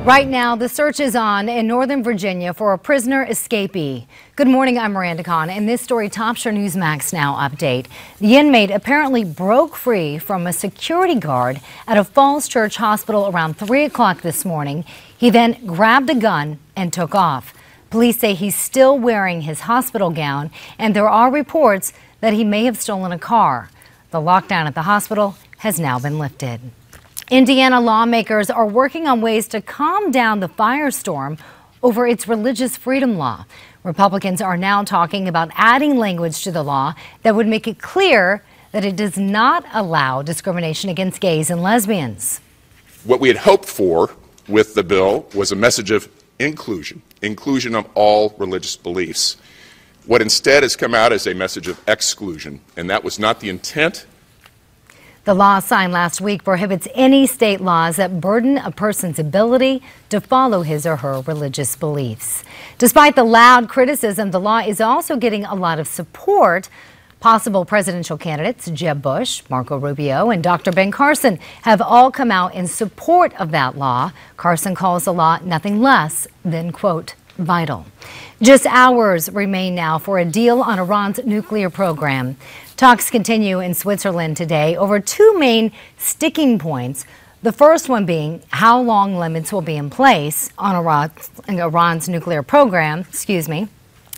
Right now, the search is on in Northern Virginia for a prisoner escapee. Good morning, I'm Miranda Khan, and this story tops your Newsmax Now update. The inmate apparently broke free from a security guard at a Falls Church hospital around 3 o'clock this morning. He then grabbed a gun and took off. Police say he's still wearing his hospital gown, and there are reports that he may have stolen a car. The lockdown at the hospital has now been lifted. Indiana lawmakers are working on ways to calm down the firestorm over its religious freedom law. Republicans are now talking about adding language to the law that would make it clear that it does not allow discrimination against gays and lesbians. What we had hoped for with the bill was a message of inclusion of all religious beliefs. What instead has come out is a message of exclusion, and that was not the intent. The law signed last week prohibits any state laws that burden a person's ability to follow his or her religious beliefs. Despite the loud criticism, the law is also getting a lot of support. Possible presidential candidates Jeb Bush, Marco Rubio, and Dr. Ben Carson have all come out in support of that law. Carson calls the law nothing less than, quote, vital. Just hours remain now for a deal on Iran's nuclear program. Talks continue in Switzerland today over two main sticking points. The first one being how long limits will be in place on Iran's nuclear program,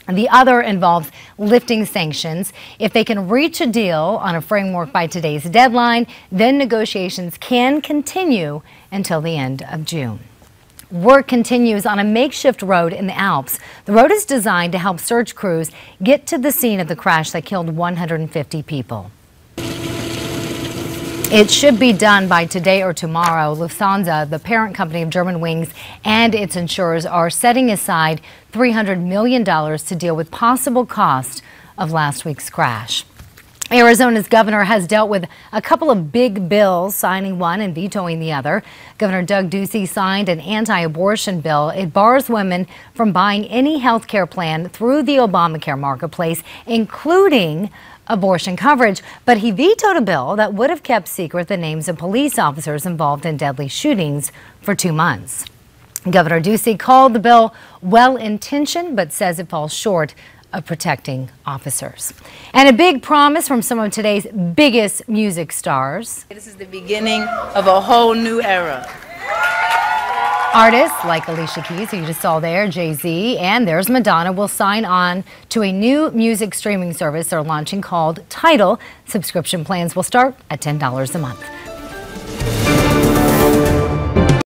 And the other involves lifting sanctions. If they can reach a deal on a framework by today's deadline, then negotiations can continue until the end of June. Work continues on a makeshift road in the Alps. The road is designed to help search crews get to the scene of the crash that killed 150 people. It should be done by today or tomorrow. Lufthansa, the parent company of Germanwings, and its insurers are setting aside $300 million to deal with possible cost of last week's crash. Arizona's governor has dealt with a couple of big bills, signing one and vetoing the other. Governor Doug Ducey signed an anti-abortion bill. It bars women from buying any health care plan through the Obamacare marketplace, including abortion coverage. But he vetoed a bill that would have kept secret the names of police officers involved in deadly shootings for 2 months. Governor Ducey called the bill well-intentioned, but says it falls short of protecting officers. And a big promise from some of today's biggest music stars. This is the beginning of a whole new era. Artists like Alicia Keys, who you just saw there, Jay-Z, and there's Madonna, will sign on to a new music streaming service they're launching called Tidal. Subscription plans will start at $10 a month.